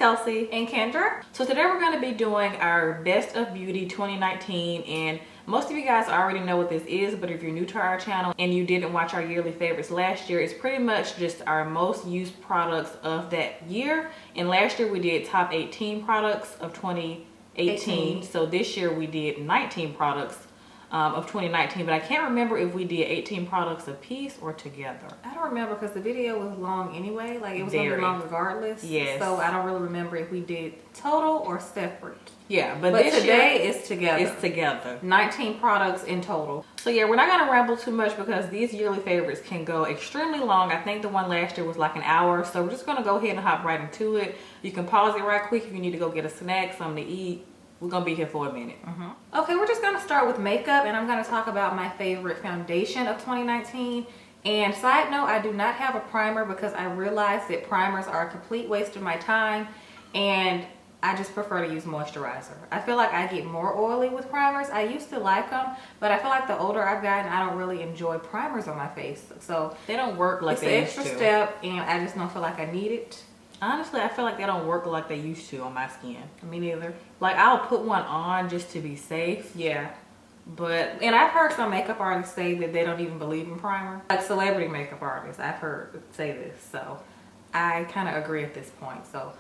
Kelsey and Kendra. So today we're going to be doing our Best of Beauty 2019, and most of you guys already know what this is, but if you're new to our channel and you didn't watch our yearly favorites last year, it's pretty much just our most used products of that year. And last year we did top 18 products of 2018. So this year we did 19 products of 2019, but I can't remember if we did 18 products a piece or together. I don't remember because the video was long anyway. Like it was gonna be long regardless. Yes. So I don't really remember if we did total or separate. Yeah, but this today is together. It's together. 19 products in total. So yeah, we're not gonna ramble too much because these yearly favorites can go extremely long. I think the one last year was like an hour. So we're just gonna go ahead and hop right into it. You can pause it right quick if you need to go get a snack, something to eat. We're gonna be here for a minute. Okay, we're just gonna start with makeup, and I'm gonna talk about my favorite foundation of 2019. And side note, I do not have a primer because I realized that primers are a complete waste of my time, and I just prefer to use moisturizer. I feel like I get more oily with primers. I used to like them, but I feel like the older I've gotten, I don't really enjoy primers on my face. So they don't work like they used to. It's an extra step, and I just don't feel like I need it. Honestly, I feel like they don't work like they used to on my skin. Me neither. Like, I'll put one on just to be safe. Yeah. And I've heard some makeup artists say that they don't even believe in primer. Like celebrity makeup artists, I've heard say this. So I kind of agree at this point. So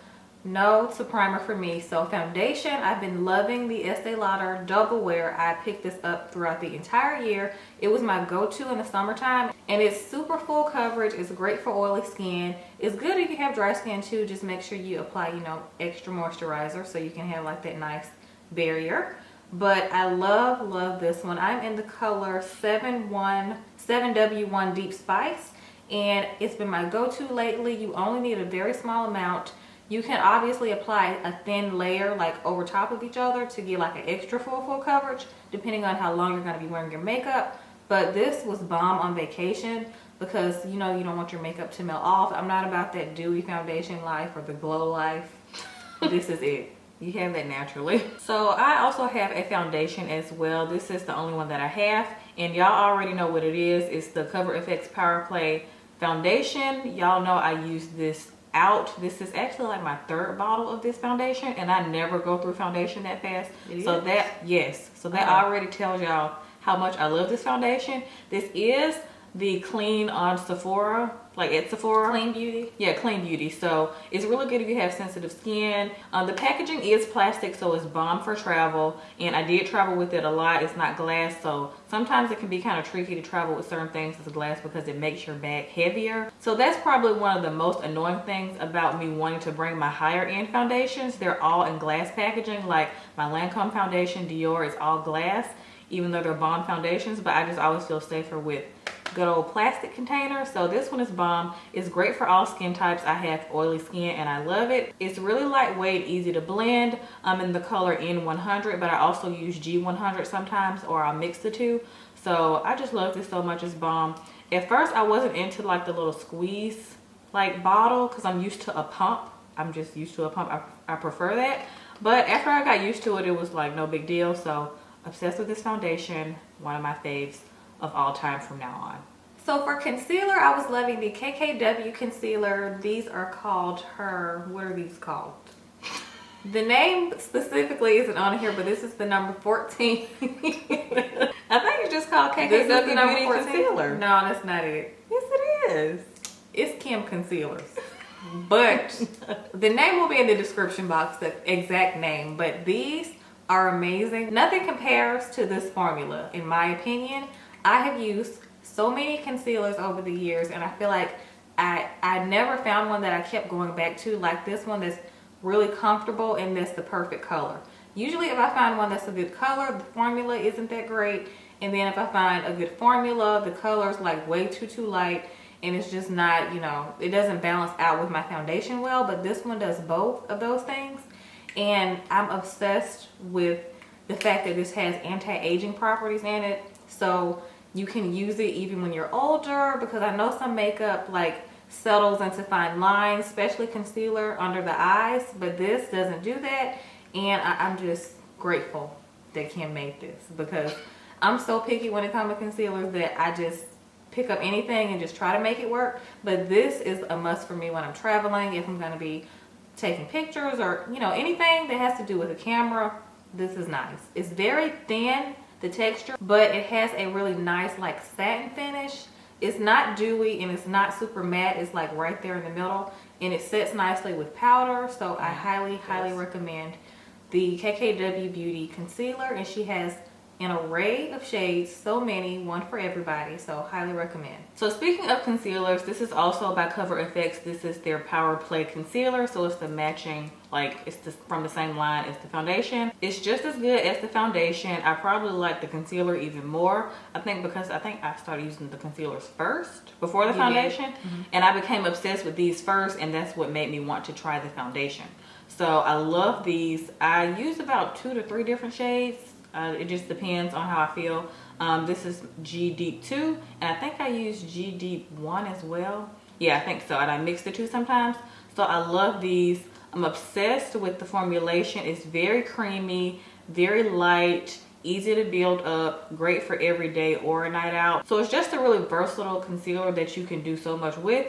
no to primer for me. So foundation, I've been loving the Estee Lauder Double Wear. I picked this up throughout the entire year. It was my go-to in the summertime, and it's super full coverage. It's great for oily skin. It's good if you have dry skin too. Just make sure you apply, you know, extra moisturizer so you can have like that nice barrier. But I love this one. I'm in the color 7W1 Deep Spice, and it's been my go-to lately. You only need a very small amount. You can obviously apply a thin layer like over top of each other to get like an extra full coverage depending on how long you're going to be wearing your makeup. But this was bomb on vacation because you know you don't want your makeup to melt off. I'm not about that dewy foundation life or the glow life. This is it. You have that naturally. So I also have a foundation as well. This is the only one that I have, and y'all already know what it is. It's the Cover FX Power Play foundation. Y'all know I use this out. This is actually like my third bottle of this foundation, and I never go through foundation that fast. So that already tells y'all how much I love this foundation. This is the Clean on Sephora, like at Sephora. Clean Beauty? Yeah, Clean Beauty. So it's really good if you have sensitive skin. The packaging is plastic, so it's bomb for travel, and I did travel with it a lot. It's not glass, so sometimes it can be kind of tricky to travel with certain things as glass because it makes your bag heavier. So that's probably one of the most annoying things about me wanting to bring my higher end foundations. They're all in glass packaging. Like my Lancome foundation, Dior, is all glass, even though they're bomb foundations, but I just always feel safer with good old plastic container. So this one is bomb. It's great for all skin types. I have oily skin and I love it. It's really lightweight, easy to blend. I'm in the color N100, but I also use G100 sometimes, or I'll mix the two. So I just love this so much. It's bomb. At first I wasn't into like the little squeeze like bottle because I'm used to a pump. I'm just used to a pump. I prefer that. But after I got used to it, it was like no big deal. So obsessed with this foundation. One of my faves of all time from now on. So for concealer, I was loving the KKW concealer. These are called what are these called? The name specifically isn't on here, but this is the number 14. I think it's just called KKW This is the number Beauty 14? Concealer. No, that's not it. Yes, it is. It's Kim Concealers. But the name will be in the description box, the exact name. But these are amazing. Nothing compares to this formula, in my opinion. I have used so many concealers over the years, and I feel like I never found one that I kept going back to like this one that's really comfortable and that's the perfect color. Usually if I find one that's a good color, the formula isn't that great, and then if I find a good formula, the color's like way too light, and it's just not, you know, it doesn't balance out with my foundation well. But this one does both of those things, and I'm obsessed with the fact that this has anti-aging properties in it. So you can use it even when you're older, because I know some makeup like settles into fine lines, especially concealer under the eyes, but this doesn't do that. And I'm just grateful that Kim made this, because I'm so picky when it comes to concealers that I just pick up anything and just try to make it work. But this is a must for me when I'm traveling, if I'm going to be taking pictures or, you know, anything that has to do with a camera, this is nice. It's very thin, the texture, but it has a really nice like satin finish. It's not dewy and it's not super matte. It's like right there in the middle, and it sets nicely with powder. So I highly recommend the KKW Beauty concealer, and she has an array of shades, so many, one for everybody, so highly recommend. So speaking of concealers, this is also by Cover FX. This is their Power Play concealer, so it's the matching, like it's from the same line as the foundation. It's just as good as the foundation. I probably like the concealer even more. I think I started using the concealers first before the foundation, and I became obsessed with these first, and that's what made me want to try the foundation. So I love these. I use about 2 to 3 different shades. It just depends on how I feel. This is G Deep 2, and I think I use G Deep 1 as well. Yeah, I think so, and I mix the two sometimes. So I love these. I'm obsessed with the formulation. It's very creamy, very light, easy to build up, great for every day or a night out. So it's just a really versatile concealer that you can do so much with.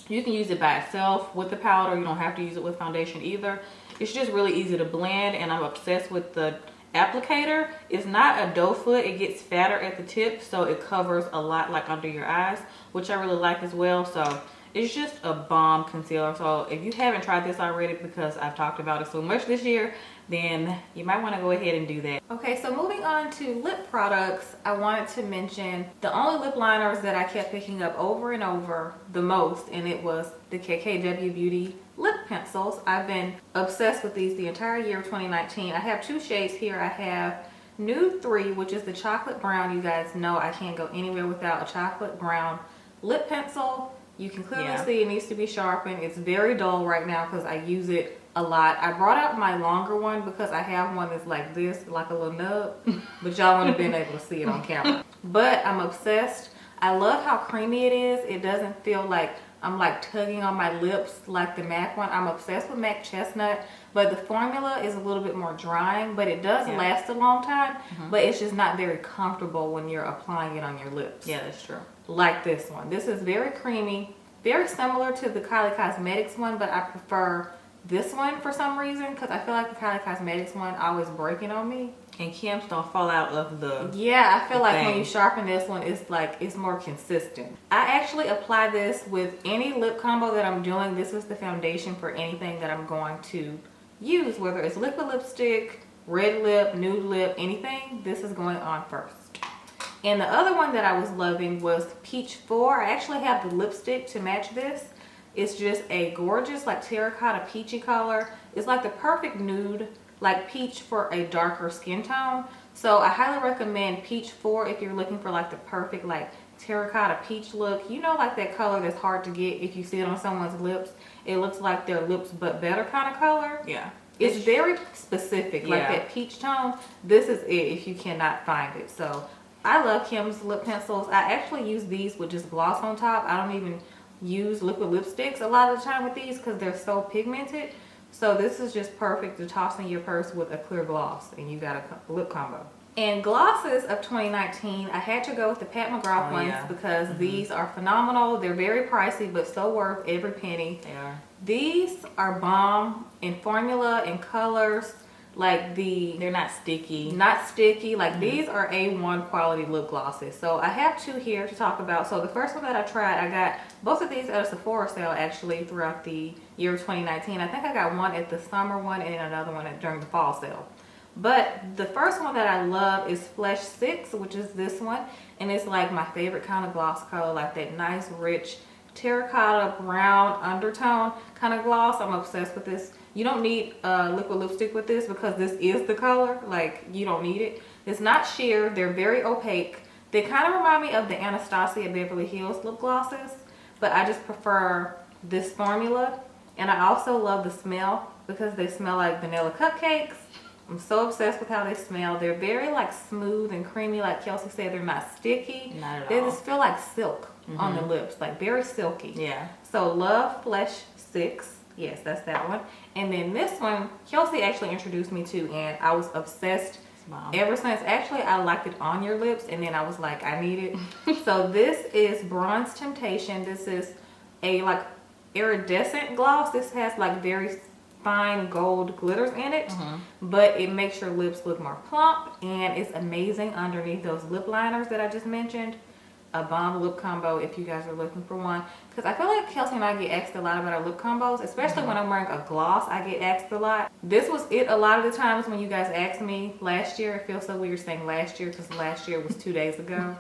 You can use it by itself with the powder. You don't have to use it with foundation either. It's just really easy to blend, and I'm obsessed with the applicator. It's not a doe foot. It gets fatter at the tip, so it covers a lot like under your eyes, which I really like as well. So it's just a bomb concealer. So if you haven't tried this already, because I've talked about it so much this year, then you might want to go ahead and do that. Okay, so moving on to lip products, I wanted to mention the only lip liners that I kept picking up over and over the most, and it was the KKW Beauty lip pencils. I've been obsessed with these the entire year of 2019. I have 2 shades here. I have Nude 3, which is the chocolate brown. You guys know I can't go anywhere without a chocolate brown lip pencil. You can clearly see it needs to be sharpened. It's very dull right now because I use it a lot. I brought out my longer one because I have one that's like this, like a little nub, but y'all wouldn't have been able to see it on camera. But I'm obsessed. I love how creamy it is. It doesn't feel like I'm like tugging on my lips like the MAC one. I'm obsessed with MAC Chestnut, but the formula is a little bit more drying, but it does last a long time, but it's just not very comfortable when you're applying it on your lips. Yeah, that's true. Like this one. This is very creamy, very similar to the Kylie Cosmetics one, but I prefer this one for some reason because I feel like the Kylie Cosmetics one always breaking on me. And Kim's don't fall out of the I feel like when you sharpen this one, it's like it's more consistent. I actually apply this with any lip combo that I'm doing. This is the foundation for anything that I'm going to use, whether it's liquid lipstick, red lip, nude lip, anything. This is going on first. And the other one that I was loving was Peach 4. I actually have the lipstick to match this. It's just a gorgeous like terracotta peachy color. It's like the perfect nude, like peach for a darker skin tone. So I highly recommend Peach 4 if you're looking for like the perfect like terracotta peach look. You know, like that color that's hard to get if you see it on someone's lips. It looks like their lips but better kind of color. Yeah. It's very specific, like that peach tone. This is it if you cannot find it. So I love Kim's lip pencils. I actually use these with just gloss on top. I don't even use liquid lipsticks a lot of the time with these because they're so pigmented. So this is just perfect to toss in your purse with a clear gloss, and you got a lip combo. And glosses of 2019, I had to go with the Pat McGrath ones because these are phenomenal. They're very pricey, but so worth every penny. They are. These are bomb in formula and colors. Like they're not sticky. Not sticky. Like these are A1 quality lip glosses. So I have 2 here to talk about. So the first one that I tried, I got both of these at a Sephora sale actually throughout the year of 2019. I think I got one at the summer one and another one during the fall sale. But the first one that I love is Flesh 6, which is this one. And it's like my favorite kind of gloss color, like that nice rich terracotta brown undertone kind of gloss. I'm obsessed with this. You don't need liquid lipstick with this because this is the color. Like, you don't need it. It's not sheer. They're very opaque. They kind of remind me of the Anastasia Beverly Hills lip glosses, but I just prefer this formula. And I also love the smell because they smell like vanilla cupcakes. I'm so obsessed with how they smell. They're very like smooth and creamy, like Kelsey said. They're not sticky. Not at all. They just feel like silk on the lips, like very silky. Yeah. So love Flesh 6. Yes, that's that one. And then this one, Kelsey actually introduced me to, and I was obsessed ever since. Actually, I liked it on your lips, and then I was like, I need it. So this is Bronze Temptation. This is a like iridescent gloss. This has like very fine gold glitters in it, but it makes your lips look more plump, and it's amazing underneath those lip liners that I just mentioned. A bomb lip combo if you guys are looking for one, because I feel like Kelsey and I get asked a lot about our lip combos, especially when I'm wearing a gloss. I get asked a lot. This was it a lot of the times when you guys asked me last year. It feels so weird saying last year because last year was 2 days ago.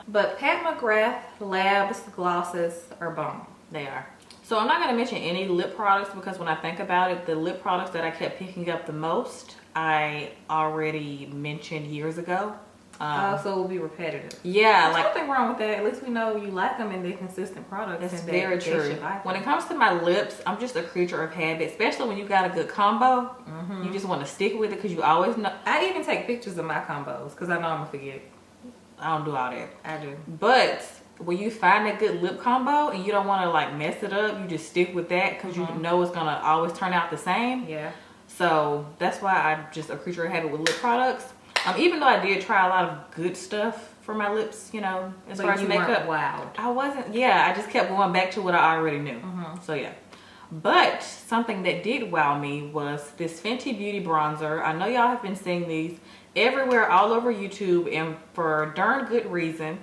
But Pat McGrath Labs glosses are bomb. They are. So I'm not going to mention any lip products because when I think about it, the lip products that I kept picking up the most, I already mentioned years ago. So it will be repetitive. Yeah, There's nothing wrong with that. At least we know you like them and they're consistent products. That's very true. When it comes to my lips, I'm just a creature of habit, especially when you got a good combo. You just want to stick with it because you always know. I even take pictures of my combos because I know I'm going to forget. I don't do all that. I do. But when you find that good lip combo and you don't want to like mess it up, you just stick with that because you know it's going to always turn out the same. Yeah. So that's why I'm just a creature of habit with lip products. Even though I did try a lot of good stuff for my lips, you know, as far as makeup. Wow. I wasn't, I just kept going back to what I already knew. So yeah. But something that did wow me was this Fenty Beauty bronzer. I know y'all have been seeing these everywhere, all over YouTube, and for darn good reason.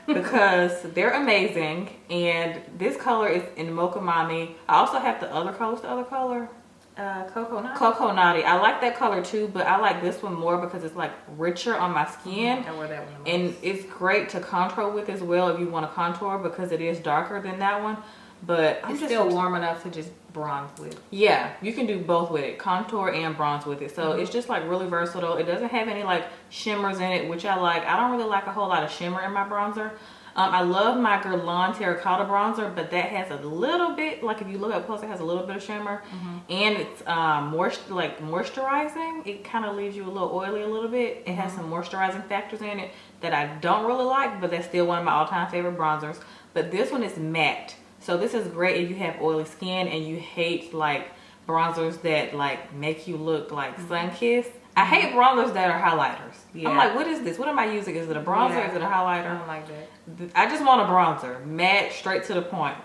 Because they're amazing. And this color is in Mocha Mami. I also have the other color. What's the other color? Cocoa Naughty. Cocoa Naughty. I like that color too, but I like this one more because it's like richer on my skin. I wear that one. And it's great to contour with as well if you want to contour because it is darker than that one. But it's still warm enough to just bronze with. Yeah, you can do both with it, contour and bronze with it. So it's just like really versatile. It doesn't have any like shimmers in it, which I like. I don't really like a whole lot of shimmer in my bronzer. I love my Guerlain Terracotta bronzer, but that has a little bit, like if you look up close, it has a little bit of shimmer. And it's moisturizing. It kind of leaves you a little oily a little bit. It has some moisturizing factors in it that I don't really like, but that's still one of my all-time favorite bronzers. But this one is matte. So this is great if you have oily skin and you hate like bronzers that like make you look like sun-kissed. I hate bronzers that are highlighters. Yeah. I'm like, what is this? What am I using? Is it a bronzer? Is it a highlighter? I don't like that. I just want a bronzer. Matte, straight to the point.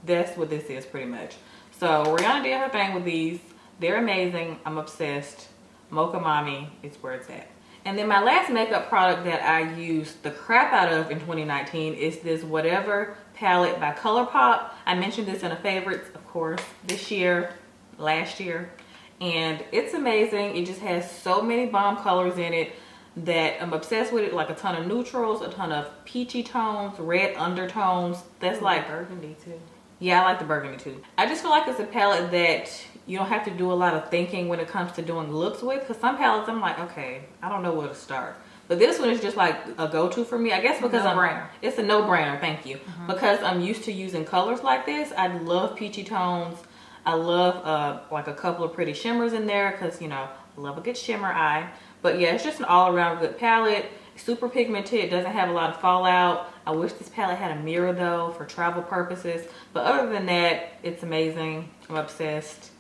That's what this is pretty much. So Rihanna did her thing with these. They're amazing. I'm obsessed. Mocha Mami is where it's at. And then my last makeup product that I used the crap out of in 2019 is this Whatever palette by ColourPop. I mentioned this in a favorites, of course, this year, last year. And it's amazing. It just has so many bomb colors in it that I'm obsessed with it. Like a ton of neutrals, a ton of peachy tones, red undertones. That's like burgundy too. Yeah, I like the burgundy too. I just feel like it's a palette that you don't have to do a lot of thinking when it comes to doing looks with. Because some palettes I'm like, okay, I don't know where to start. But this one is just like a go-to for me. I guess because it's a no-brainer, thank you. Because I'm used to using colors like this. I love peachy tones. I love like a couple of pretty shimmers in there because, you know, I love a good shimmer eye. But yeah, it's just an all-around good palette. Super pigmented. It doesn't have a lot of fallout. I wish this palette had a mirror though for travel purposes. But other than that, it's amazing. I'm obsessed.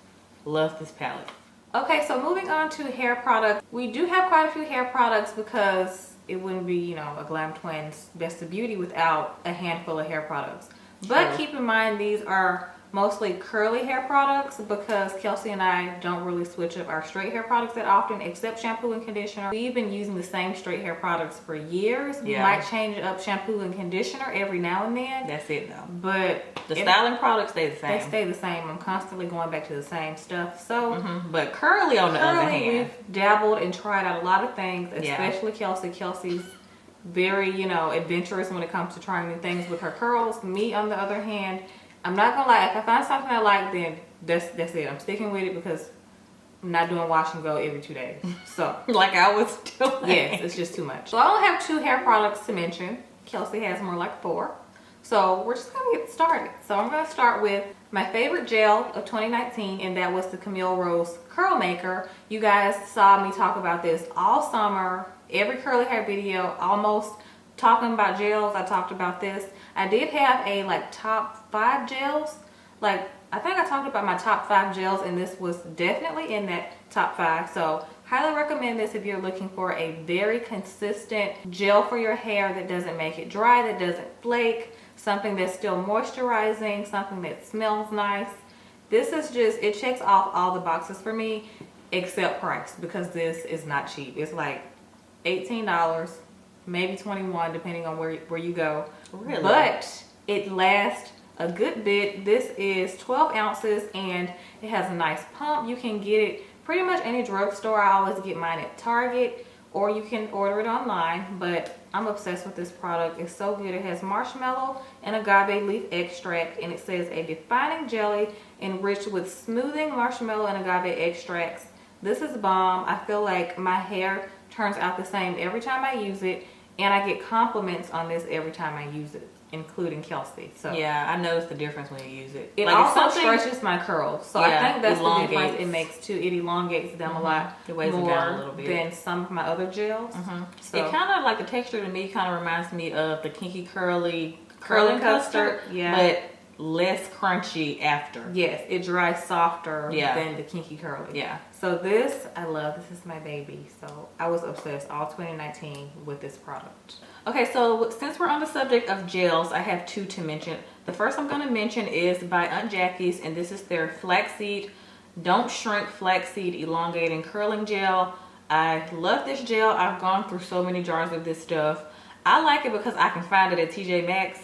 Love this palette. Okay, so moving on to hair products. We do have quite a few hair products because it wouldn't be, you know, a Glam Twins Best of Beauty without a handful of hair products. But keep in mind, these are mostly curly hair products because Kelsey and I don't really switch up our straight hair products that often except shampoo and conditioner. We've been using the same straight hair products for years. We might change up shampoo and conditioner every now and then. That's it though. But the styling products stay the same. They stay the same. I'm constantly going back to the same stuff. So but curly on the other hand, we've dabbled and tried out a lot of things, especially Kelsey. Kelsey's very, you know, adventurous when it comes to trying new things with her curls. Me on the other hand, I'm not gonna lie, if I find something I like, then that's it. I'm sticking with it because I'm not doing wash and go every 2 days. So like I was doing. Yes, it's just too much. So I only have 2 hair products to mention. Kelsey has more like 4. So we're just gonna get started. So I'm gonna start with my favorite gel of 2019, and that was the Camille Rose Curl Maker. You guys saw me talk about this all summer, every curly hair video, almost talking about gels. I talked about this. I did have a like top 5 gels. Like I think I talked about my top 5 gels, and this was definitely in that top 5. So highly recommend this if you're looking for a very consistent gel for your hair that doesn't make it dry, that doesn't flake, something that's still moisturizing, something that smells nice. This is just, it checks off all the boxes for me except price, because this is not cheap. It's like $18, maybe $21 depending on where you go. Really? But it lasts a good bit. This is 12 ounces and it has a nice pump. You can get it pretty much any drugstore. I always get mine at Target, or you can order it online, but I'm obsessed with this product. It's so good. It has marshmallow and agave leaf extract, and it says a defining jelly enriched with smoothing marshmallow and agave extracts. This is bomb. I feel like my hair turns out the same every time I use it, and I get compliments on this every time I use it, including Kelsey. So yeah, I noticed the difference when you use it. It like also stretches my curls, so I think that's the difference it makes too. It elongates them a lot It weighs them down a little bit than some of my other gels. So it kind of like the texture to me kind of reminds me of the Kinky curling custard, but less crunchy after. Yes, it dries softer than the Kinky Curly. Yeah. So this, I love. This is my baby. So I was obsessed all 2019 with this product. Okay, so since we're on the subject of gels, I have two to mention. The first I'm going to mention is by Aunt Jackie's, and this is their Flaxseed Don't Shrink Flaxseed Elongating Curling Gel. I love this gel. I've gone through so many jars of this stuff. I like it because I can find it at TJ Maxx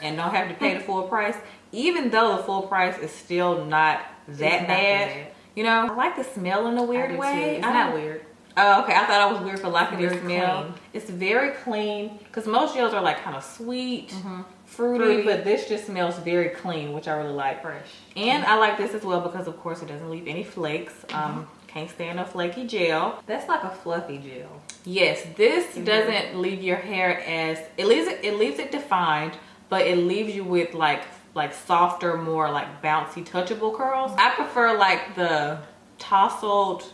and don't have to pay the full price, even though the full price is still not that bad. You know, I like the smell in a weird way. It's not weird. Oh, okay. I thought I was weird for liking the Very smell. clean. It's very clean, because most gels are like kind of sweet, fruity, but this just smells very clean, which I really like. Fresh. And I like this as well because, of course, it doesn't leave any flakes. Can't stand a flaky gel. That's like a fluffy gel. Yes, this doesn't leave your hair as it leaves it defined, but it leaves you with like softer, more like bouncy, touchable curls. I prefer like the tousled,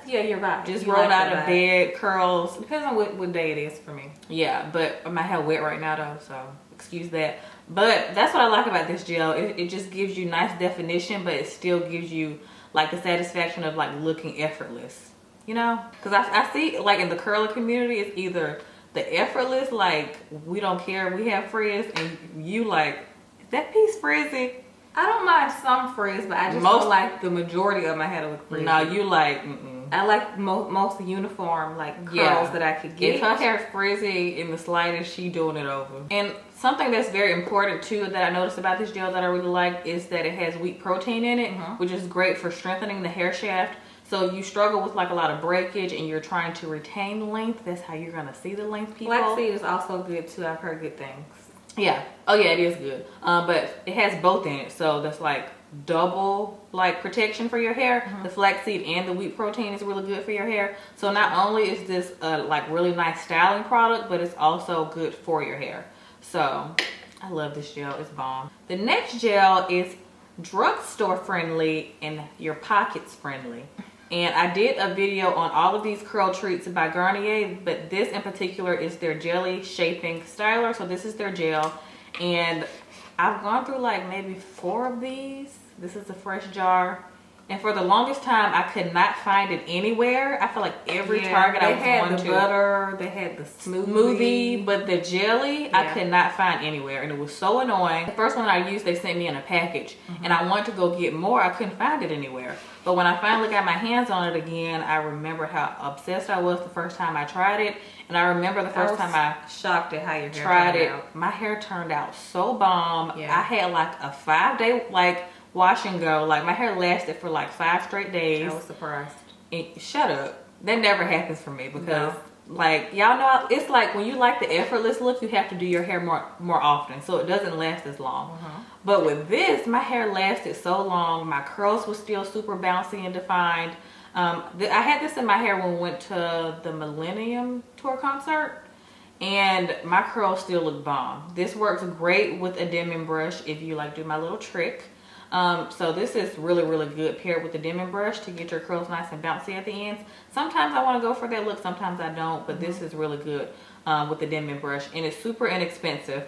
You're right. just You rolled like out that of vibe. bed curls. Depends on what day it is for me. Yeah, but my hair wet right now though, so excuse that. But that's what I like about this gel. It just gives you nice definition, but it still gives you like the satisfaction of like looking effortless, you know? Because I see like in the curly community, it's either the effortless, like we don't care, we have frizz, and you like, is that piece frizzy? I don't mind some frizz, but I just don't like the majority of my hair to look frizzy. No, you like, I like most uniform like curls that I could get. If her hair is frizzy in the slightest, she doing it over. And something that's very important too that I noticed about this gel that I really like is that it has wheat protein in it, which is great for strengthening the hair shaft. So if you struggle with like a lot of breakage and you're trying to retain length, that's how you're gonna see the length, people. Flaxseed is also good too. I've heard good things. Yeah. Oh yeah, it is good. But it has both in it, so that's like double like protection for your hair. The flaxseed and the wheat protein is really good for your hair. So not only is this like really nice styling product, but it's also good for your hair. So I love this gel. It's bomb. The next gel is drugstore friendly and your pockets friendly. And I did a video on all of these curl treats by Garnier, but this in particular is their jelly shaping styler. So this is their gel, and I've gone through like maybe 4 of these. This is a fresh jar, and for the longest time I could not find it anywhere. I feel like every Target I was going to, the butter, they had the smoothie, but the jelly I could not find anywhere, and it was so annoying. The first one I used, they sent me in a package, and I wanted to go get more. I couldn't find it anywhere. But when I finally got my hands on it again, I remember how obsessed I was the first time I tried it. And I remember the first time I shocked at how your hair tried it, out. my hair turned out so bomb. Yeah. I had like a 5-day like wash and go. Like my hair lasted for like 5 straight days. I was surprised. And shut up. That never happens for me because like y'all know, it's like when you like the effortless look, you have to do your hair more often, so it doesn't last as long. But with this, my hair lasted so long. My curls were still super bouncy and defined. I had this in my hair when we went to the Millennium Tour concert, and my curls still look bomb. This works great with a Denman brush if you like do my little trick. So this is really, really good paired with the Denman brush to get your curls nice and bouncy at the ends. Sometimes I want to go for that look, sometimes I don't, but this is really good with the Denman brush, and it's super inexpensive.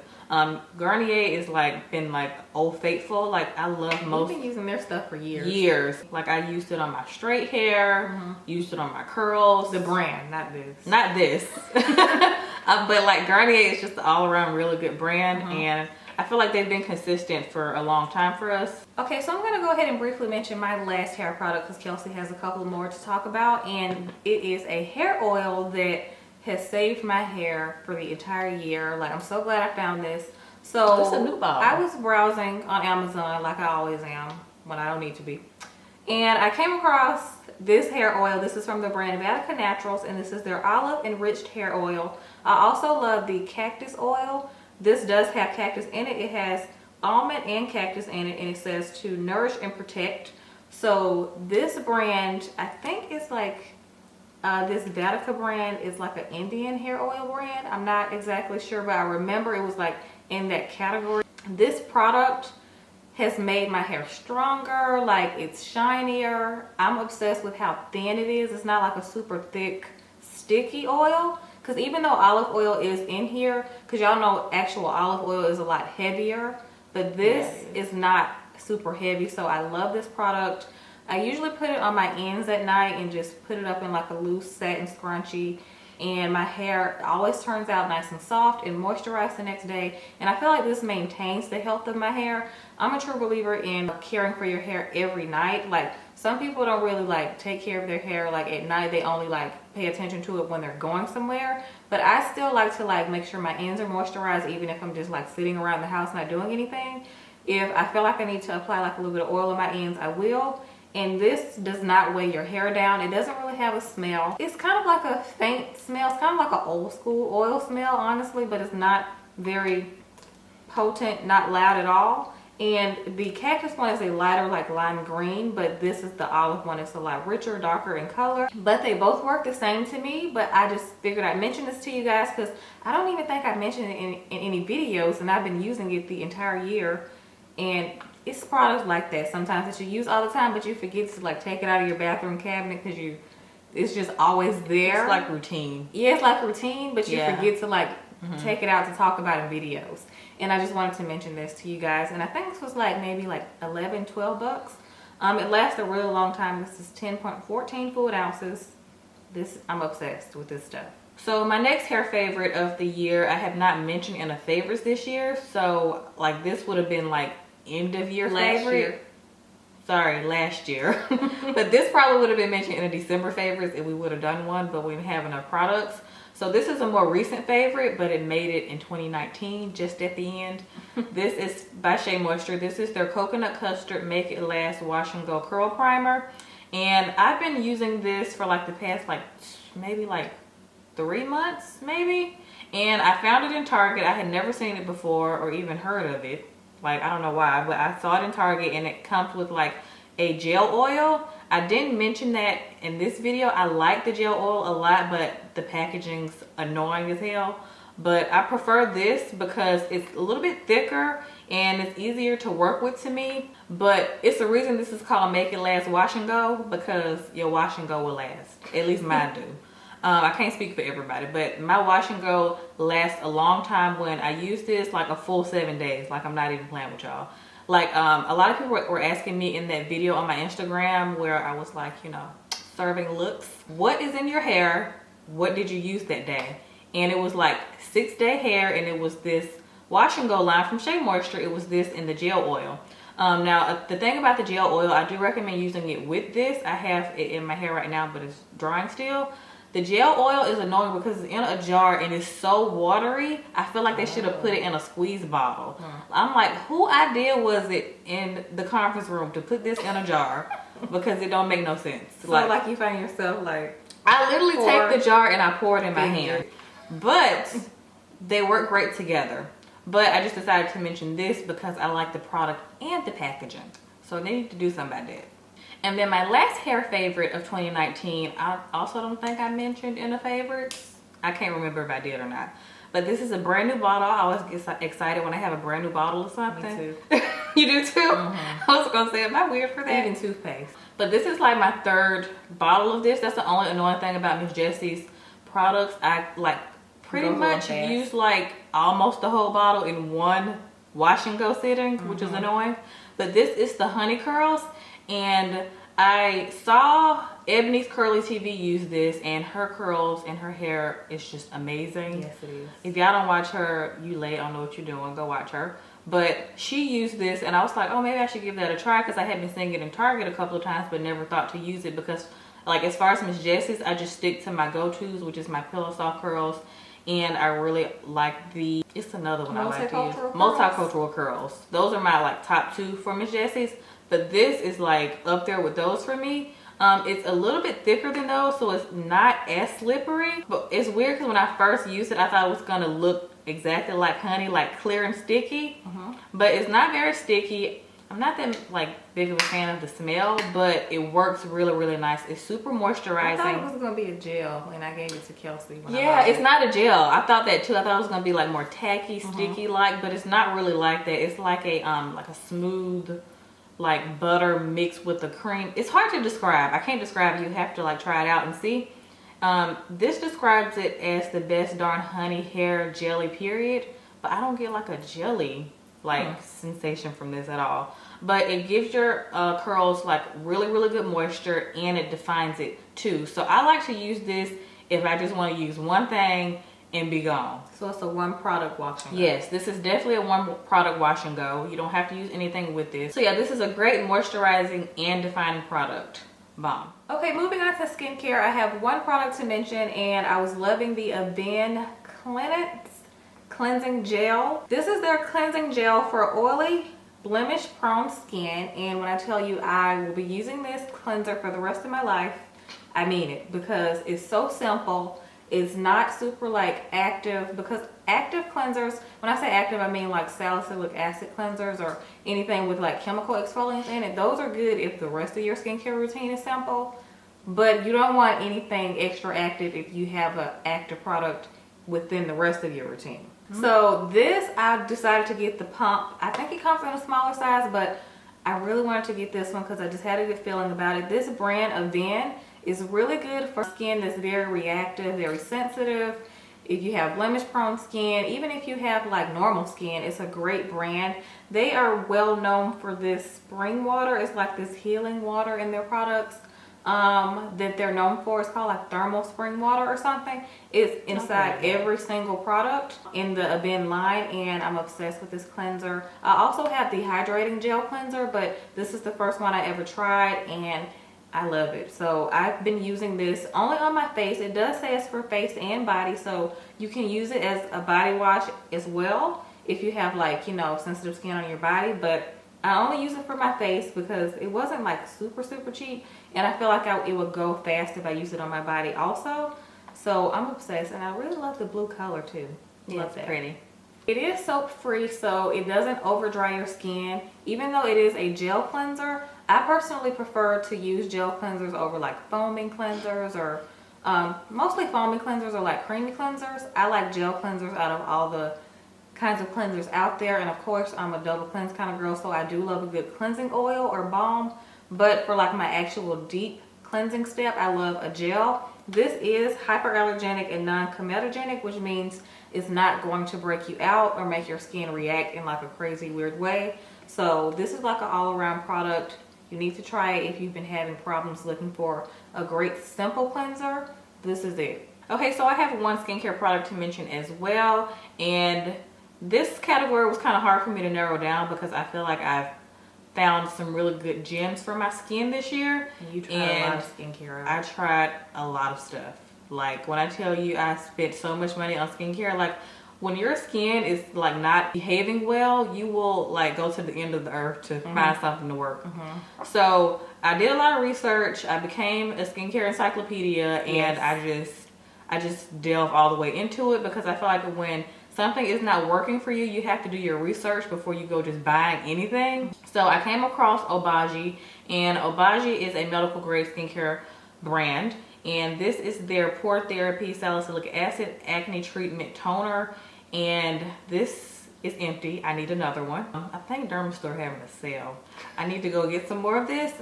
Garnier is like been like old faithful. Like I love most. You've been using their stuff for years. Like I used it on my straight hair, used it on my curls. The brand, not this. Not this. But like Garnier is just an all around really good brand, and I feel like they've been consistent for a long time for us. Okay, so I'm going to go ahead and briefly mention my last hair product because Kelsey has a couple more to talk about, and it is a hair oil that has saved my hair for the entire year. Like, I'm so glad I found this. So it's a new bottle. I was browsing on Amazon like I always am when I don't need to be, and I came across this hair oil. This is from the brand Vatica Naturals, and this is their olive enriched hair oil. I also love the cactus oil. This does have cactus in it. It has almond and cactus in it, and it says to nourish and protect. So this brand, I think it's like this Vatica brand is like an Indian hair oil brand. I'm not exactly sure, but I remember it was like in that category. This product has made my hair stronger, like it's shinier. I'm obsessed with how thin it is. It's not like a super thick sticky oil, because even though olive oil is in here, because y'all know actual olive oil is a lot heavier, but this is not super heavy. So I love this product. I usually put it on my ends at night and just put it up in like a loose satin scrunchie, and my hair always turns out nice and soft and moisturized the next day. And I feel like this maintains the health of my hair. I'm a true believer in caring for your hair every night. Like, some people don't really like take care of their hair like at night. They only like pay attention to it when they're going somewhere. But I still like to like make sure my ends are moisturized, even if I'm just like sitting around the house not doing anything. If I feel like I need to apply like a little bit of oil on my ends, I will. And this does not weigh your hair down. It doesn't really have a smell. It's kind of like a faint smell. It's kind of like an old school oil smell, honestly, but it's not very potent, not loud at all. And the cactus one is a lighter like lime green, but this is the olive one. It's a lot richer, darker in color. But they both work the same to me, but I just figured I'd mention this to you guys because I don't even think I mentioned it in any videos, and I've been using it the entire year. And it's products like that sometimes that you use all the time, but you forget to like take it out of your bathroom cabinet because it's just always there. It's like routine. Yeah, it's like routine, but you forget to like take it out to talk about in videos. And I just wanted to mention this to you guys. And I think this was like maybe like 11, 12 bucks. It lasts a really long time. This is 10.14 fluid ounces. I'm obsessed with this stuff. So my next hair favorite of the year, I have not mentioned in a favorites this year. So like this would have been like end of year favorite. Sorry, last year. But this probably would have been mentioned in a December favorites if we would have done one, but we didn't have enough products. So this is a more recent favorite, but it made it in 2019, just at the end. This is by Shea Moisture. This is their Coconut Custard Make It Last Wash and Go Curl Primer. And I've been using this for like the past like maybe like 3 months maybe. And I found it in Target. I had never seen it before or even heard of it. Like, I don't know why, but I saw it in Target, and it comes with like a gel oil. I didn't mention that in this video. I like the gel oil a lot, but the packaging's annoying as hell. But I prefer this because it's a little bit thicker and it's easier to work with to me. But it's the reason this is called Make It Last Wash and Go, because your wash and go will last. At least mine do. I can't speak for everybody, but my wash and go lasts a long time. When I use this, like a full 7 days. Like, I'm not even playing with y'all. Like, a lot of people were asking me in that video on my Instagram where I was like, you know, serving looks. What is in your hair? What did you use that day? And it was like 6-day hair, and it was this wash and go line from Shea Moisture. It was this in the gel oil. Now, the thing about the gel oil, I do recommend using it with this. I have it in my hair right now, but it's drying still. The gel oil is annoying because it's in a jar and it's so watery. I feel like they should have put it in a squeeze bottle. I'm like, who idea was it in the conference room to put this in a jar? Because it don't make no sense. So like you find yourself like... I literally take the jar and I pour it in my hand. But they work great together. But I just decided to mention this because I like the product and the packaging. So they need to do something about that. And then my last hair favorite of 2019, I also don't think I mentioned in the favorites. I can't remember if I did or not. But this is a brand new bottle. I always get excited when I have a brand new bottle or something. Me too. You do too? I was going to say, am I weird for that? Even toothpaste. But this is like my 3rd bottle of this. That's the only annoying thing about Miss Jessie's products. I like pretty much use like almost the whole bottle in one wash and go sitting, which is annoying. But this is the Honey Curls. And I saw Ebony's Curly TV used this, and her curls and her hair is just amazing. Yes, it is. If y'all don't watch her, you late, I don't know what you're doing, go watch her. But she used this, and I was like, oh, maybe I should give that a try, because I had been seeing it in Target a couple of times, but never thought to use it, because like as far as Miss Jessie's, I just stick to my go-tos, which is my Pillow Soft curls, and I really like it's another one I like to use. Multicultural curls. Those are my like top 2 for Miss Jessie's, but this is like up there with those for me. It's a little bit thicker than those, so it's not as slippery, but it's weird because when I first used it, I thought it was gonna look exactly like honey, like clear and sticky, but it's not very sticky. I'm not that like big of a fan of the smell, but it works really, really nice. It's super moisturizing. I thought it was gonna be a gel, and I gave it to Kelsey. Yeah, it's not a gel. I thought that too. I thought it was gonna be like more tacky, sticky like, but it's not really like that. It's like a smooth, like butter mixed with the cream. It's hard to describe. I can't describe it. You have to like try it out and see. This describes it as the best darn honey hair jelly period, but I don't get like a jelly like sensation from this at all. But it gives your curls like really, really good moisture, and it defines it too. So I like to use this if I just want to use one thing and be gone. So it's a one product wash and go. Yes, this is definitely a one product wash and go. You don't have to use anything with this. So yeah, this is a great moisturizing and defining product. Bomb. Okay, moving on to skincare, I have one product to mention, and I was loving the Avène cleansing gel. This is their cleansing gel for oily, blemish prone skin, and when I tell you I will be using this cleanser for the rest of my life, I mean it, because it's so simple. It's not super like active, because active cleansers, when I say active, I mean like salicylic acid cleansers or anything with like chemical exfoliants in it. Those are good if the rest of your skincare routine is simple, but you don't want anything extra active if you have an active product within the rest of your routine. So this, I decided to get the pump. I think it comes in a smaller size, but I really wanted to get this one because I just had a good feeling about it. This brand Avène is really good for skin that's very reactive, very sensitive. If you have blemish prone skin, even if you have like normal skin, it's a great brand. They are well known for this spring water. It's like this healing water in their products that they're known for. It's called like thermal spring water or something. It's inside every single product in the Avène line, and I'm obsessed with this cleanser. I also have the hydrating gel cleanser, but this is the first one I ever tried, and I love it. So I've been using this only on my face. It does say it's for face and body, so you can use it as a body wash as well if you have like, you know, sensitive skin on your body, but I only use it for my face because it wasn't like super cheap, and I feel like it would go fast if I use it on my body also. So I'm obsessed, and I really love the blue color too. Love that. Pretty. It is soap free, so it doesn't over dry your skin. Even though it is a gel cleanser, I personally prefer to use gel cleansers over like foaming cleansers, or mostly foaming cleansers or like creamy cleansers. I like gel cleansers out of all the kinds of cleansers out there, and of course I'm a double cleanse kind of girl, so I do love a good cleansing oil or balm, but for like my actual deep cleansing step, I love a gel. This is hyperallergenic and non-comedogenic, which means it's not going to break you out or make your skin react in like a crazy weird way. So this is like an all-around product. You need to try it if you've been having problems looking for a great simple cleanser. This is it. Okay, so I have one skincare product to mention as well, and this category was kind of hard for me to narrow down because I feel like I've found some really good gems for my skin this year. You tried a lot of skincare. I tried a lot of stuff. Like when I tell you I spent so much money on skincare, like when your skin is like not behaving well, you will like go to the end of the earth to find something to work. So I did a lot of research. I became a skincare encyclopedia, and I just delve all the way into it because I feel like when something is not working for you, you have to do your research before you go just buying anything. So I came across Obagi, and Obagi is a medical grade skincare brand, and this is their Pore Therapy Salicylic Acid Acne Treatment Toner, and this is empty. I need another one. I think Dermstore having a sale. I need to go get some more of this.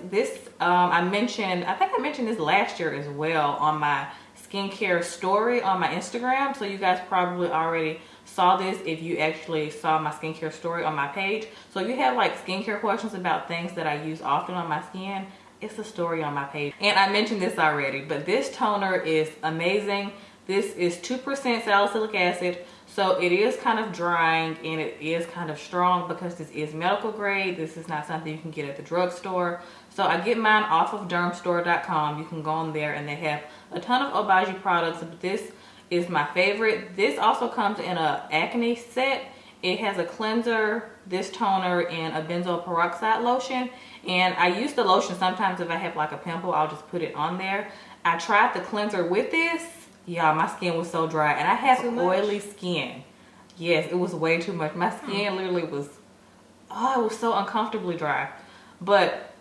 I think I mentioned this last year as well on my skincare story on my Instagram, so you guys probably already saw this if you actually saw my skincare story on my page. So if you have like skincare questions about things that I use often on my skin, it's a story on my page. And I mentioned this already, but this toner is amazing. This is 2% salicylic acid. So it is kind of drying and it is kind of strong because this is medical grade. This is not something you can get at the drugstore. So I get mine off of dermstore.com. You can go on there and they have a ton of Obagi products, but this is my favorite. This also comes in a acne set. It has a cleanser, this toner, and a benzoyl peroxide lotion. And I use the lotion sometimes if I have like a pimple, I'll just put it on there. I tried the cleanser with this. Y'all, my skin was so dry and I have oily skin. Yes, it was way too much. My skin literally was, it was so uncomfortably dry. But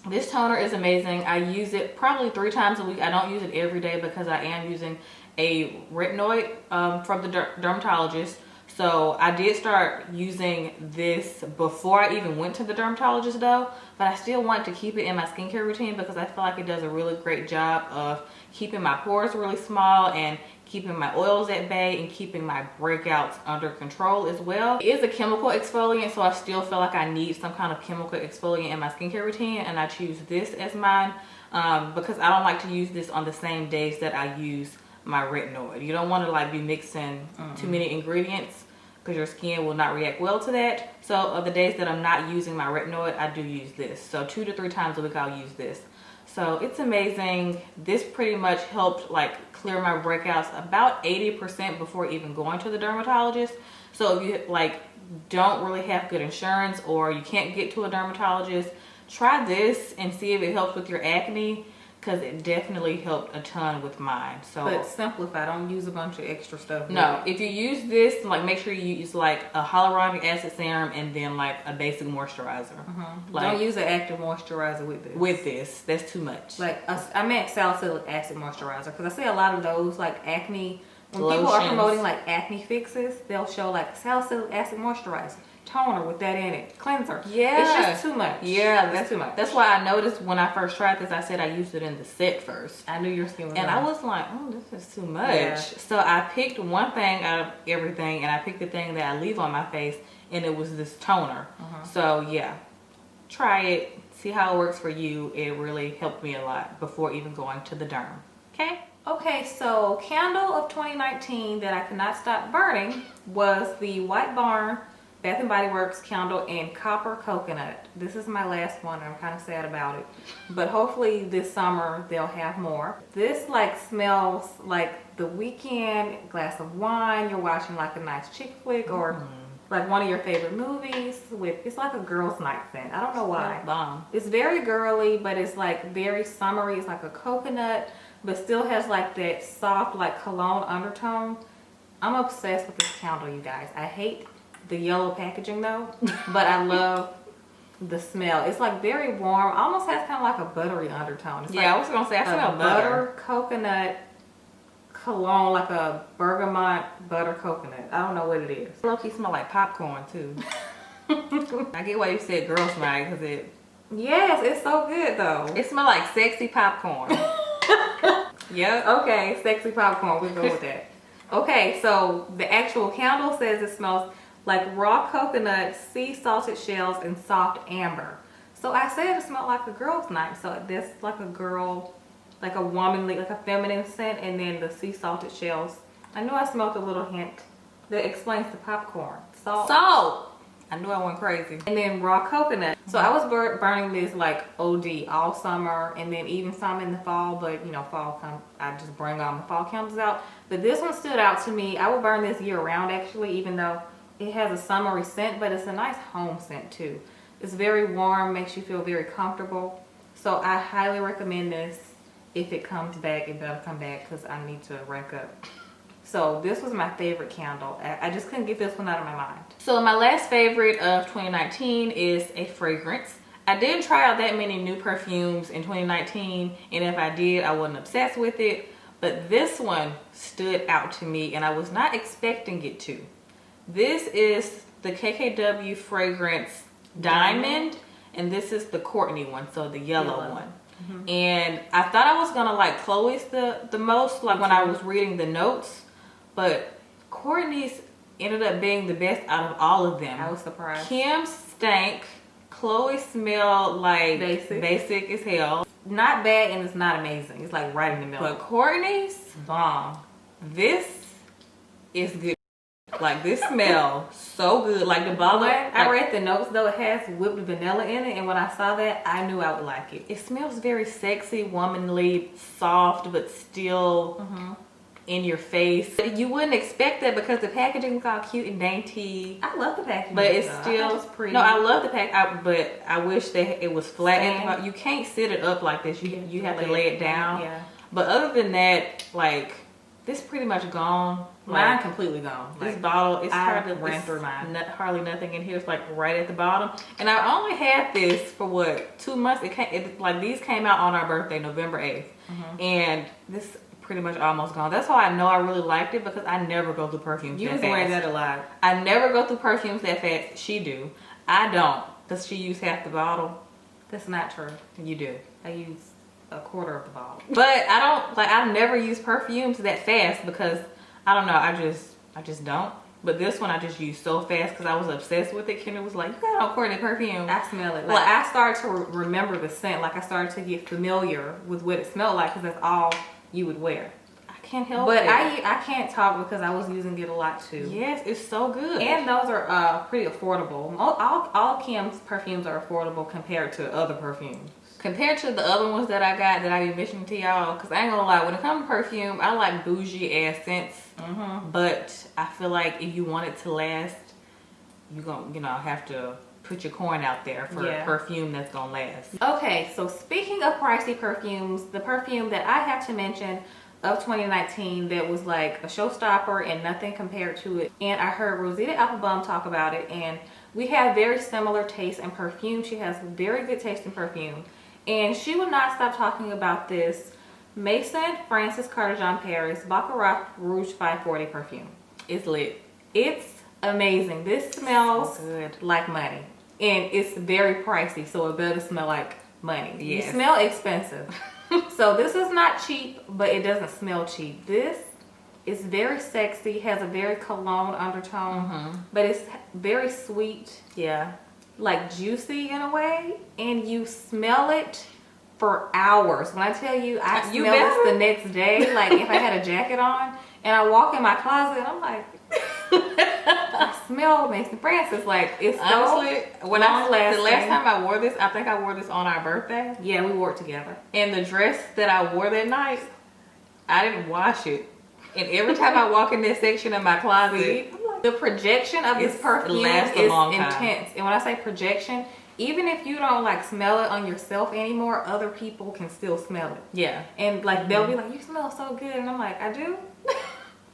this toner is amazing. I use it probably 3 times a week. I don't use it every day because I am using a retinoid from the dermatologist. So I did start using this before I even went to the dermatologist though, but I still want to keep it in my skincare routine because I feel like it does a really great job of keeping my pores really small and keeping my oils at bay and keeping my breakouts under control as well. It is a chemical exfoliant, so I still feel like I need some kind of chemical exfoliant in my skincare routine, and I choose this as mine because I don't like to use this on the same days that I use my retinoid. You don't want to like be mixing too many ingredients because your skin will not react well to that. So of the days that I'm not using my retinoid, I do use this. So 2 to 3 times a week I'll use this. So it's amazing. This pretty much helped like clear my breakouts about 80% before even going to the dermatologist. So if you like don't really have good insurance or you can't get to a dermatologist, try this and see if it helps with your acne, because it definitely helped a ton with mine. So but simplify, don't use a bunch of extra stuff. No, if you use this, like make sure you use like a hyaluronic acid serum and then like a basic moisturizer. Like, don't use an active moisturizer with this. With this, that's too much. Like I meant salicylic acid moisturizer, because I see a lot of those like acne, when Lotions. people are promoting like acne fixes, they'll show like salicylic acid moisturizer, toner with that in it, cleanser. Yeah, it's just too much. Yeah, that's too much. That's why I noticed when I first tried this, I said I used it in the set first. I knew your skin was and dry. I was like, oh, this is too much. Yeah. So I picked one thing out of everything, and I picked the thing that I leave on my face, and it was this toner. So yeah, try it, see how it works for you. It really helped me a lot before even going to the derm. Okay, so candle of 2019 that I could not stop burning was the White Barn Bath and Body Works candle in Copper Coconut. This is my last one. I'm kind of sad about it, but hopefully this summer they'll have more. This like smells like the weekend glass of wine. You're watching like a nice chick flick or like one of your favorite movies with, it's like a girl's night scent. I don't know why. Bomb. It's very girly, but it's like very summery. It's like a coconut, but still has like that soft like cologne undertone. I'm obsessed with this candle, you guys. I hate the yellow packaging though, but I love the smell. It's like very warm, almost has kind of like a buttery undertone. It's Yeah, like I was gonna say I smell butter. Coconut cologne, like a bergamot butter coconut. I don't know what it is. Low-key smell like popcorn too. I get why you said girls night, because Yes, it's so good though. it smell like sexy popcorn. Yep. Okay, sexy popcorn, we'll go with that. Okay, so the actual candle says it smells like raw coconut, sea salted shells, and soft amber. So I said it smelled like a girl's night. So this like a girl, like a womanly, like a feminine scent, and then the sea salted shells. I knew I smelled a little hint that explains the popcorn. Salt. I knew I went crazy. And then raw coconut. So I was burning this like OD all summer, and then even some in the fall, but you know, fall comes, I just bring all my fall candles out. But this one stood out to me. I would burn this year round actually, even though it has a summery scent, but it's a nice home scent too. It's very warm, makes you feel very comfortable. So I highly recommend this. If it comes back, it better come back because I need to rack up. So this was my favorite candle. I just couldn't get this one out of my mind. So my last favorite of 2019 is a fragrance. I didn't try out that many new perfumes in 2019, and if I did, I wasn't obsessed with it. But this one stood out to me, and I was not expecting it to. This is the KKW fragrance Diamond, and this is the Courtney one, so the yellow one. And I thought I was gonna like Chloe's the most, like when I was reading the notes, but Courtney's ended up being the best out of all of them. I was surprised. Kim stank. Chloe smelled like basic as hell. not bad and it's not amazing. It's like right in the middle. But Courtney's Bomb. this is good. Like this smells so good. Like the bottle. I read the notes though. It has whipped vanilla in it, and when I saw that, I knew I would like it. It smells very sexy, womanly, soft, but still in your face. You wouldn't expect that because the packaging is all cute and dainty. I love the packaging, but it's still it's pretty. No, I love the pack. But I wish that it was flat. You can't sit it up like this. You have to lay it down. Yeah. But other than that, like this pretty much gone. Mine Like, completely gone. this Like, bottle is I hardly ran through mine. hardly nothing in here. It's like right at the bottom. And I only had this for what, 2 months. Like these came out on our birthday, November 8th, and this pretty much almost gone. That's how I know I really liked it because I never go through perfumes. You that was fast. wearing that a lot. I never go through perfumes that fast. She do. I don't. Does she use half the bottle? That's not true. You do. I use a quarter of the bottle. But I don't like. I never use perfumes that fast because I don't know. I just don't. But this one I just used so fast because I was obsessed with it. Kendra was like, "You got on Courtney perfume." I smell it. Like I started to remember the scent. Like I started to get familiar with what it smelled like because that's all you would wear. I can't help But it. I can't talk because I was using it a lot too. Yes, it's so good. And those are pretty affordable. All Kim's perfumes are affordable compared to other perfumes. Compared to the other ones that I got that I be mentioning to y'all, because I ain't gonna lie, when it comes to perfume, I like bougie ass scents. But I feel like if you want it to last, you gonna have to put your coin out there for perfume that's gonna last. Okay, so speaking of pricey perfumes, the perfume that I have to mention of 2019 that was like a showstopper and nothing compared to it, and I heard Rosita Applebaum talk about it, and we have very similar taste in perfume. She has very good taste in perfume, and she would not stop talking about this Maison Francis Carter Jean Paris Baccarat Rouge 540 perfume. It's lit. It's amazing. This smells So good. like money, and it's very pricey, so it better smell like money. Yes. You smell expensive. So this is not cheap, but it doesn't smell cheap. This is very sexy, has a very cologne undertone, but it's very sweet, Yeah. like juicy in a way, and you smell it for hours. When I tell you, I You smell this better. the next day, like if I had a jacket on, and I walk in my closet, I'm like, I smell Mason Francis. Like it's Honestly, so the long-lasting. last time I wore this, I think I wore this on our birthday. Yeah, we wore it together. And the dress that I wore that night, I didn't wash it. And every time I walk in this section of my closet, The projection of this It perfume lasts a is long time. intense. And when I say projection, even if you don't like smell it on yourself anymore, other people can still smell it. yeah. And like they'll be like, "You smell so good," and I'm like, "I do."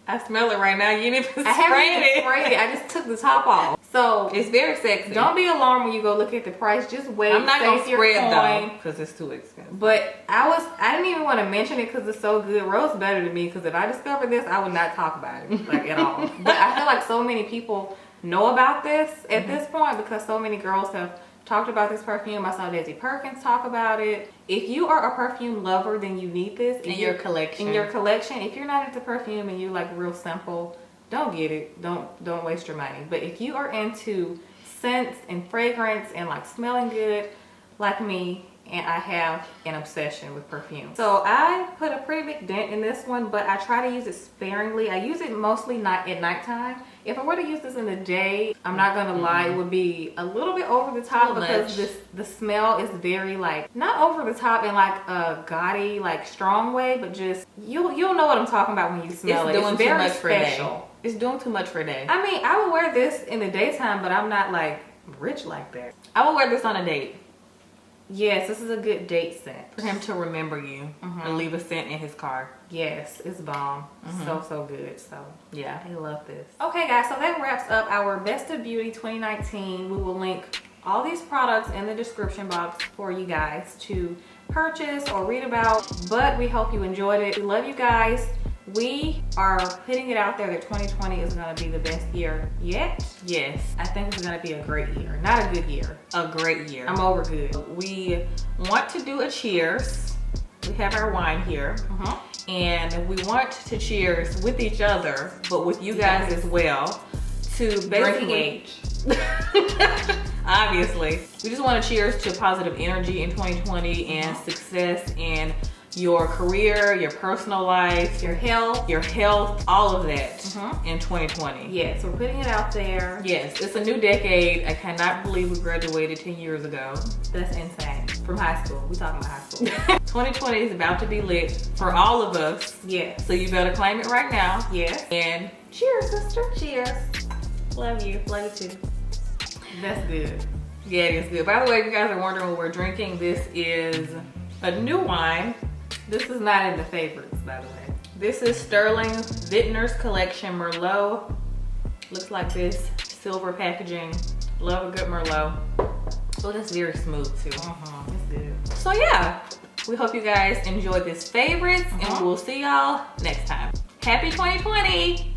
I smell it right now. You didn't even I haven't spray even it. sprayed it. I just took the top off. So It's very sexy. don't be alarmed when you go look at the price. Just wait. I'm not gonna save your spray it though, coin. because it's too expensive. But I didn't even want to mention it because it's so good. Rose better than me because if I discovered this, I would not talk about it like at all. But I feel like so many people know about this at this point because so many girls have talked about this perfume. I saw Desi Perkins talk about it. If you are a perfume lover, then you need this In your collection. In your collection. If you're not into perfume and you like real simple, don't get it. Don't waste your money. But if you are into scents and fragrance and like smelling good, like me, and I have an obsession with perfume. So I put a pretty big dent in this one, but I try to use it sparingly. I use it mostly not at nighttime. If I were to use this in the day, I'm not gonna lie, it would be a little bit over the top because the smell is very like, not over the top in like a gaudy, like strong way, but just, you'll know what I'm talking about when you smell it. Doing It's very too much for a day. special. It's doing too much for a day. I mean, I would wear this in the daytime, but I'm not like rich like that. I would wear this on a date Yes, this is a good date scent. for him to remember you and leave a scent in his car. Yes, it's bomb. So good. So Yeah. I love this. Okay guys, so that wraps up our Best of Beauty 2019. We will link all these products in the description box for you guys to purchase or read about, but we hope you enjoyed it. We love you guys. We are putting it out there that 2020 is going to be the best year yet. Yes. I think it's going to be a great year, not a good year. A great year. I'm over good. We want to do a cheers. We have our wine here. And we want to cheers with each other, but with you guys as well, to Drinking basically age. obviously. We just want to cheers to positive energy in 2020 and success in your career, your personal life, Your health. all of that in 2020. Yes, we're putting it out there. Yes, it's a new decade. I cannot believe we graduated 10 years ago. That's insane. From high school. We talking about high school. 2020 is about to be lit for all of us. Yes. So you better claim it right now. Yes. And cheers, sister. Cheers. Love you. Love you too. That's good. Yeah, it is good. By the way, if you guys are wondering what we're drinking, this is a new wine. This is not in the favorites, by the way. This is Sterling Vintner's Collection Merlot. Looks like this, silver packaging. Love a good Merlot. Oh, that's very smooth too. It's good. So yeah, we hope you guys enjoyed this favorites and we'll see y'all next time. Happy 2020!